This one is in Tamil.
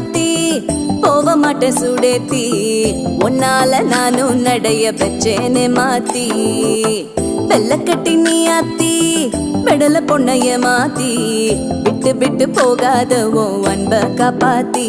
மாத்தி போக மாட்டேன் சுடேத்தி உன்னால நானும் நடைய பெற்றேனே மாத்தி வெள்ள கட்டி நீ ஆத்தி பெடல பொண்ணைய மாத்தி விட்டு விட்டு போகாத உன் அன்ப காப்பாத்தி